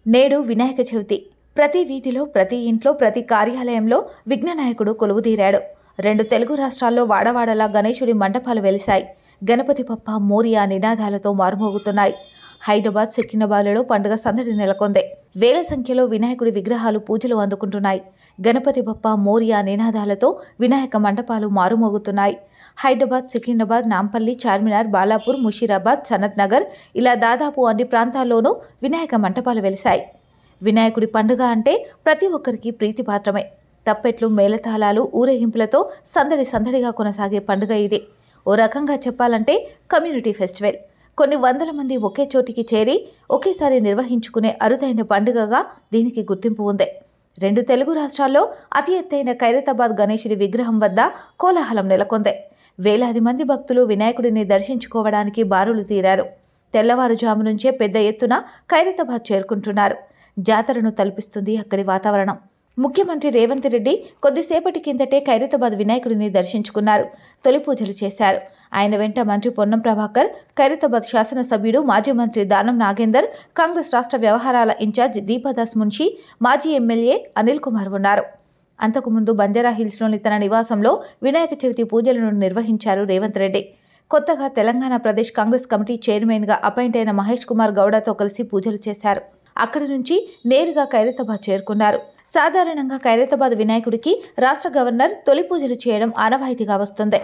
నేడు వినాయక చవితి. ప్రతి వీధిలో, ప్రతి ఇంట్లో, ప్రతి కార్యాలయంలో విఘ్ననాయకుడు కొలువుదీరాడు. 2 తెలుగు రాష్ట్రాల్లో వాడవాడలా గణేశుడి మంటపాలు వెలిశాయి. గణపతి బప్ప మోరియా నినాదాలతో మారుమోగుతున్నాయి. హైదరాబాద్, సికింద్రాబాద్లలో పండుగ సందడి నెలకొంది. వేల సంఖ్యలో వినాయకుడి విగ్రహాలు పూజలు అందుకుంటున్నాయి. గణపతి బప్ప మోరియా నినాదాలతో వినాయక మంటపాలు మారుమోగుతున్నాయి. హైదరాబాద్, సికింద్రాబాద్, నాంపల్లి, చార్మినార్, బాలాపూర్, ముషీరాబాద్, సనత్ నగర్ ఇలా దాదాపు అన్ని ప్రాంతాల్లోనూ వినాయక మంటపాలు వెలిశాయి. వినాయకుడి పండుగ అంటే ప్రతి ఒక్కరికి ప్రీతిపాత్రమే. తప్పెట్లు, మేళతాళాలు, ఊరేగింపులతో సందడి సందడిగా కొనసాగే పండుగ ఇది. ఓ రకంగా చెప్పాలంటే కమ్యూనిటీ ఫెస్టివల్. కొన్ని వందల మంది ఒకే చోటికి చేరి ఒకేసారి నిర్వహించుకునే అరుదైన పండుగగా దీనికి గుర్తింపు ఉంది. 2 తెలుగు రాష్ట్రాల్లో అతి ఎత్తైన ఖైరతాబాద్ గణేశుడి విగ్రహం వద్ద కోలాహలం నెలకొంది. వేలాది మంది భక్తులు వినాయకుడిని దర్శించుకోవడానికి బారులు తీరారు. తెల్లవారుజాము నుంచే పెద్ద ఎత్తున ఖైరతాబాద్ చేరుకుంటున్నారు. జాతరను తలపిస్తుంది అక్కడి వాతావరణం. ముఖ్యమంత్రి రేవంత్ రెడ్డి కొద్దిసేపటి కిందటే ఖైరతాబాద్ వినాయకుడిని దర్శించుకున్నారు. తొలి పూజలు చేశారు. ఆయన వెంట మంత్రి పొన్నం ప్రభాకర్, ఖైరతాబాద్ శాసనసభ్యుడు మాజీ మంత్రి దానం నాగేందర్, కాంగ్రెస్ రాష్ట్ర వ్యవహారాల ఇన్ఛార్జ్ దీపాదాస్ మున్షి, మాజీ ఎమ్మెల్యే అనిల్ కుమార్ ఉన్నారు. అంతకుముందు బంజారాహిల్స్లోని తన నివాసంలో వినాయక చవితి పూజలను నిర్వహించారు రేవంత్ రెడ్డి. కొత్తగా తెలంగాణ ప్రదేశ్ కాంగ్రెస్ కమిటీ చైర్మన్గా అపాయింట్ అయిన మహేష్ కుమార్ గౌడతో కలిసి పూజలు చేశారు. అక్కడి నుంచి నేరుగా ఖైరతాబాద్ చేరుకున్నారు. సాధారణంగా ఖైరతాబాద్ వినాయకుడికి రాష్ట్ర గవర్నర్ తొలి పూజలు చేయడం ఆనవాయితీగా వస్తుంది.